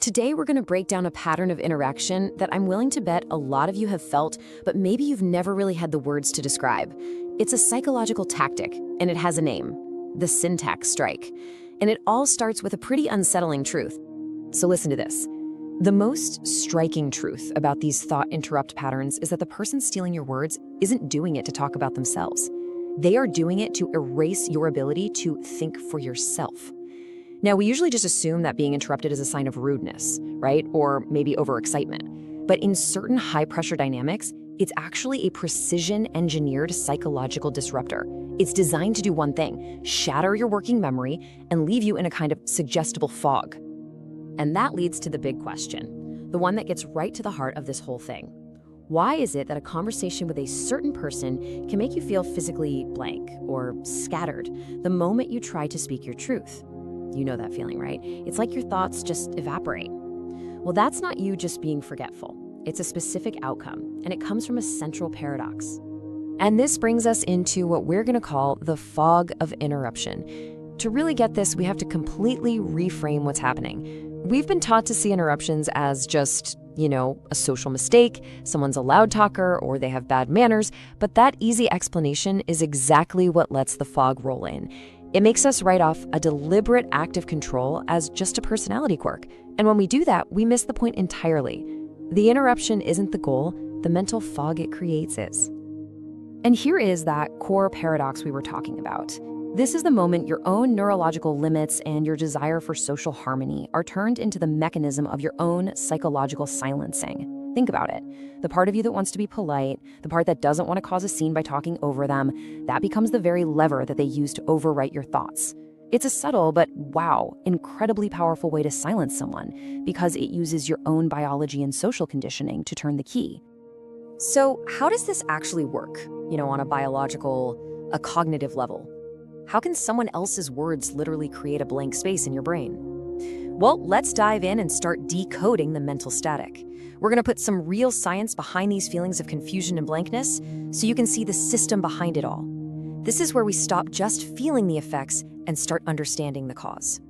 Today, we're going to break down a pattern of interaction that I'm willing to bet a lot of you have felt, but maybe you've never really had the words to describe. It's a psychological tactic, and it has a name: the syntax strike. And it all starts with a pretty unsettling truth. So listen to this. The most striking truth about these thought interrupt patterns is that the person stealing your words isn't doing it to talk about themselves. They are doing it to erase your ability to think for yourself. Now, we usually just assume that being interrupted is a sign of rudeness, right? Or maybe overexcitement. But in certain high-pressure dynamics, it's actually a precision-engineered psychological disruptor. It's designed to do one thing: shatter your working memory and leave you in a kind of suggestible fog. And that leads to the big question, the one that gets right to the heart of this whole thing. Why is it that a conversation with a certain person can make you feel physically blank or scattered the moment you try to speak your truth? You know that feeling, right? It's like your thoughts just evaporate. Well, that's not you just being forgetful. It's a specific outcome, and it comes from a central paradox. And this brings us into what we're going to call the fog of interruption. To really get this, we have to completely reframe what's happening. We've been taught to see interruptions as just, a social mistake, someone's a loud talker, or they have bad manners, but that easy explanation is exactly what lets the fog roll in. It makes us write off a deliberate act of control as just a personality quirk. And when we do that, we miss the point entirely. The interruption isn't the goal, the mental fog it creates is. And here is that core paradox we were talking about. This is the moment your own neurological limits and your desire for social harmony are turned into the mechanism of your own psychological silencing. Think about it. The part of you that wants to be polite, the part that doesn't want to cause a scene by talking over them, that becomes the very lever that they use to overwrite your thoughts. It's a subtle but, wow, incredibly powerful way to silence someone because it uses your own biology and social conditioning to turn the key. So how does this actually work, on a biological, a cognitive level? How can someone else's words literally create a blank space in your brain? Well, let's dive in and start decoding the mental static. We're going to put some real science behind these feelings of confusion and blankness so you can see the system behind it all. This is where we stop just feeling the effects and start understanding the cause.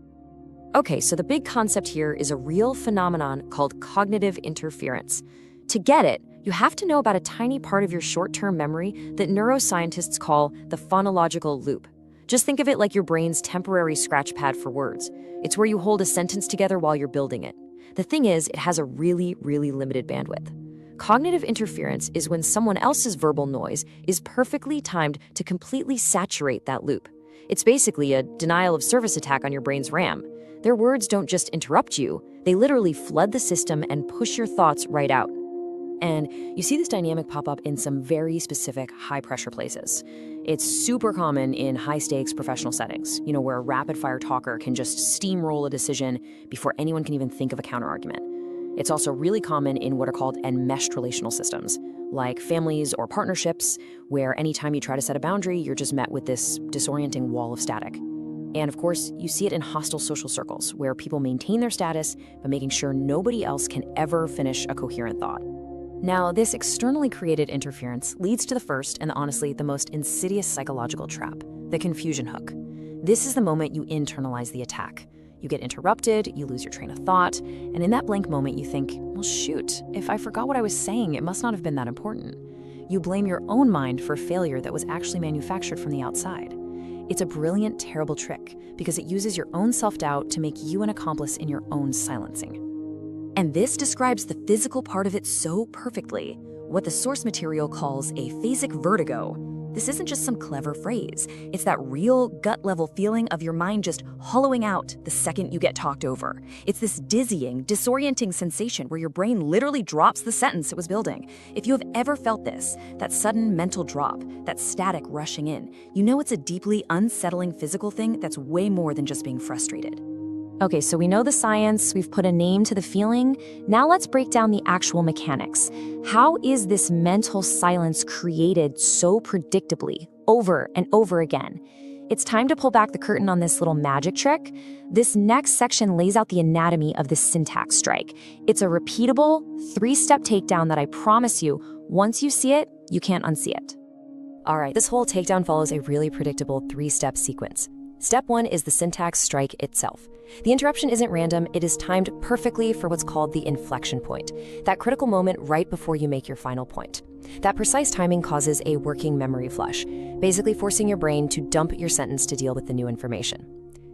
Okay, so the big concept here is a real phenomenon called cognitive interference. To get it, you have to know about a tiny part of your short-term memory that neuroscientists call the phonological loop. Just think of it like your brain's temporary scratch pad for words. It's where you hold a sentence together while you're building it. The thing is, it has a really, really limited bandwidth. Cognitive interference is when someone else's verbal noise is perfectly timed to completely saturate that loop. It's basically a denial of service attack on your brain's RAM. Their words don't just interrupt you, they literally flood the system and push your thoughts right out. And you see this dynamic pop up in some very specific high-pressure places. It's super common in high-stakes professional settings, where a rapid-fire talker can just steamroll a decision before anyone can even think of a counterargument. It's also really common in what are called enmeshed relational systems, like families or partnerships, where anytime you try to set a boundary, you're just met with this disorienting wall of static. And of course, you see it in hostile social circles, where people maintain their status by making sure nobody else can ever finish a coherent thought. Now, this externally created interference leads to the first and honestly the most insidious psychological trap, the confusion hook. This is the moment you internalize the attack. You get interrupted, you lose your train of thought, and in that blank moment you think, well shoot, if I forgot what I was saying, it must not have been that important. You blame your own mind for failure that was actually manufactured from the outside. It's a brilliant, terrible trick because it uses your own self-doubt to make you an accomplice in your own silencing. And this describes the physical part of it so perfectly, what the source material calls a phasic vertigo. This isn't just some clever phrase. It's that real gut-level feeling of your mind just hollowing out the second you get talked over. It's this dizzying, disorienting sensation where your brain literally drops the sentence it was building. If you have ever felt this, that sudden mental drop, that static rushing in, you know it's a deeply unsettling physical thing that's way more than just being frustrated. Okay, so we know the science, we've put a name to the feeling. Now let's break down the actual mechanics. How is this mental silence created so predictably, over and over again? It's time to pull back the curtain on this little magic trick. This next section lays out the anatomy of the syntax strike. It's a repeatable, 3-step takedown that I promise you, once you see it, you can't unsee it. All right, this whole takedown follows a really predictable 3-step sequence. Step 1 is the syntax strike itself. The interruption isn't random, it is timed perfectly for what's called the inflection point, that critical moment right before you make your final point. That precise timing causes a working memory flush, basically forcing your brain to dump your sentence to deal with the new information.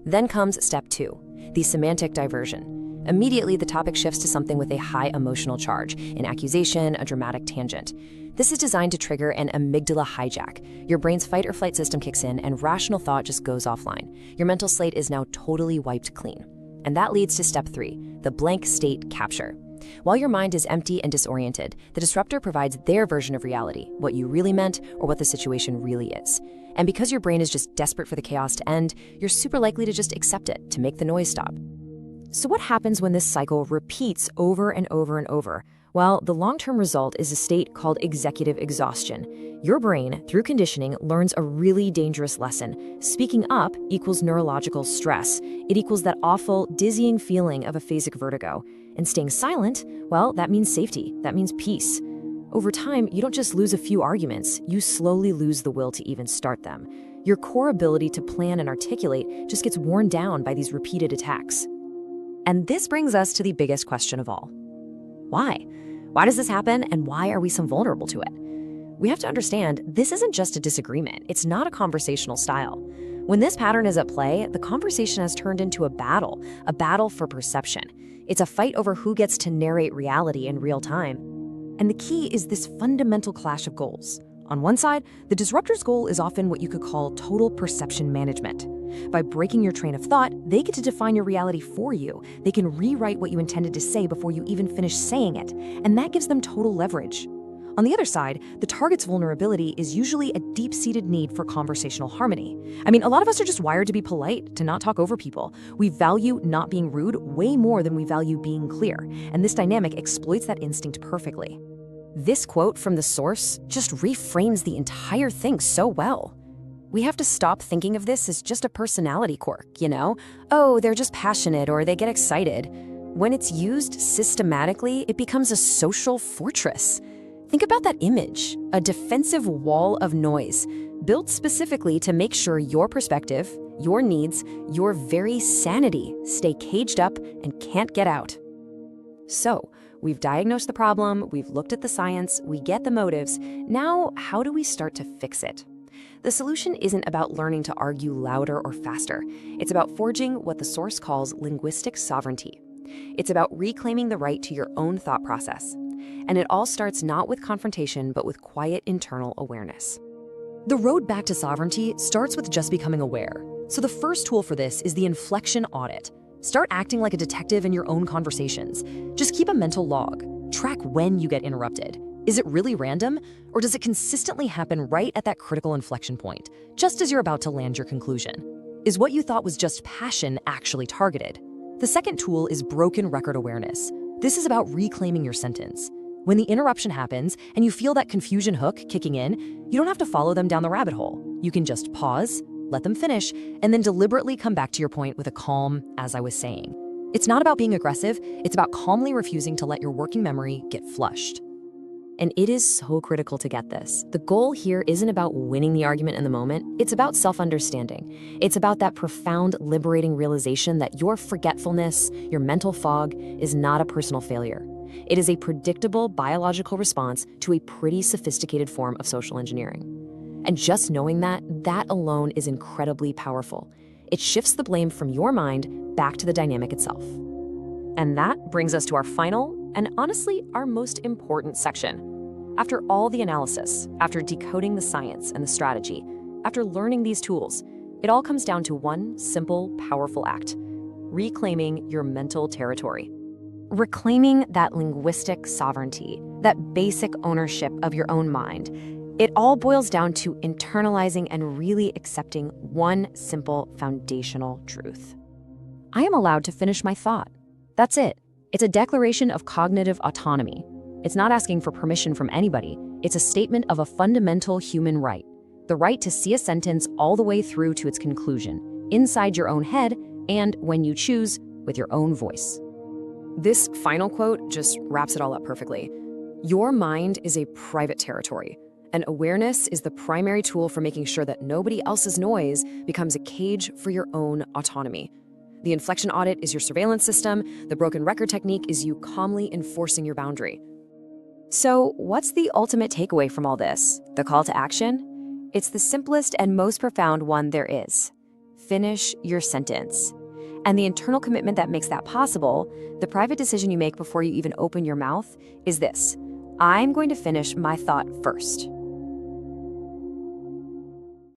Then comes step 2, the semantic diversion. Immediately, the topic shifts to something with a high emotional charge, an accusation, a dramatic tangent. This is designed to trigger an amygdala hijack. Your brain's fight or flight system kicks in and rational thought just goes offline. Your mental slate is now totally wiped clean. And that leads to step 3, the blank state capture. While your mind is empty and disoriented, the disruptor provides their version of reality, what you really meant or what the situation really is. And because your brain is just desperate for the chaos to end, you're super likely to just accept it, to make the noise stop. So what happens when this cycle repeats over and over and over? Well, the long-term result is a state called executive exhaustion. Your brain, through conditioning, learns a really dangerous lesson. Speaking up equals neurological stress. It equals that awful, dizzying feeling of aphasic vertigo. And staying silent, well, that means safety. That means peace. Over time, you don't just lose a few arguments, you slowly lose the will to even start them. Your core ability to plan and articulate just gets worn down by these repeated attacks. And this brings us to the biggest question of all. Why? Why does this happen, and why are we so vulnerable to it? We have to understand, this isn't just a disagreement. It's not a conversational style. When this pattern is at play, the conversation has turned into a battle for perception. It's a fight over who gets to narrate reality in real time. And the key is this fundamental clash of goals. On one side, the disruptor's goal is often what you could call total perception management. By breaking your train of thought, they get to define your reality for you. They can rewrite what you intended to say before you even finish saying it, and that gives them total leverage. On the other side, the target's vulnerability is usually a deep-seated need for conversational harmony. I mean, a lot of us are just wired to be polite, to not talk over people. We value not being rude way more than we value being clear, and this dynamic exploits that instinct perfectly. This quote from the source just reframes the entire thing so well. We have to stop thinking of this as just a personality quirk, you know? Oh, they're just passionate or they get excited. When it's used systematically, it becomes a social fortress. Think about that image, a defensive wall of noise, built specifically to make sure your perspective, your needs, your very sanity stay caged up and can't get out. So, we've diagnosed the problem, we've looked at the science, we get the motives. Now, how do we start to fix it? The solution isn't about learning to argue louder or faster. It's about forging what the source calls linguistic sovereignty. It's about reclaiming the right to your own thought process. And it all starts not with confrontation, but with quiet internal awareness. The road back to sovereignty starts with just becoming aware. So the first tool for this is the inflection audit. Start acting like a detective in your own conversations. Just keep a mental log. Track when you get interrupted. Is it really random, or does it consistently happen right at that critical inflection point, just as you're about to land your conclusion? Is what you thought was just passion actually targeted? The second tool is broken record awareness. This is about reclaiming your sentence. When the interruption happens and you feel that confusion hook kicking in, you don't have to follow them down the rabbit hole. You can just pause, let them finish, and then deliberately come back to your point with a calm, as I was saying. It's not about being aggressive, it's about calmly refusing to let your working memory get flushed. And it is so critical to get this. The goal here isn't about winning the argument in the moment, it's about self-understanding. It's about that profound, liberating realization that your forgetfulness, your mental fog, is not a personal failure. It is a predictable biological response to a pretty sophisticated form of social engineering. And just knowing that alone is incredibly powerful. It shifts the blame from your mind back to the dynamic itself. And that brings us to our final, and honestly, our most important section. After all the analysis, after decoding the science and the strategy, after learning these tools, it all comes down to one simple, powerful act: reclaiming your mental territory. Reclaiming that linguistic sovereignty, that basic ownership of your own mind. It all boils down to internalizing and really accepting one simple foundational truth. I am allowed to finish my thought. That's it. It's a declaration of cognitive autonomy. It's not asking for permission from anybody. It's a statement of a fundamental human right. The right to see a sentence all the way through to its conclusion, inside your own head, and when you choose, with your own voice. This final quote just wraps it all up perfectly. Your mind is a private territory, And awareness is the primary tool for making sure that nobody else's noise becomes a cage for your own autonomy. The inflection audit is your surveillance system. The broken record technique is you calmly enforcing your boundary. So, what's the ultimate takeaway from all this? The call to action? It's the simplest and most profound one there is. Finish your sentence. And the internal commitment that makes that possible, the private decision you make before you even open your mouth, is this: I'm going to finish my thought first.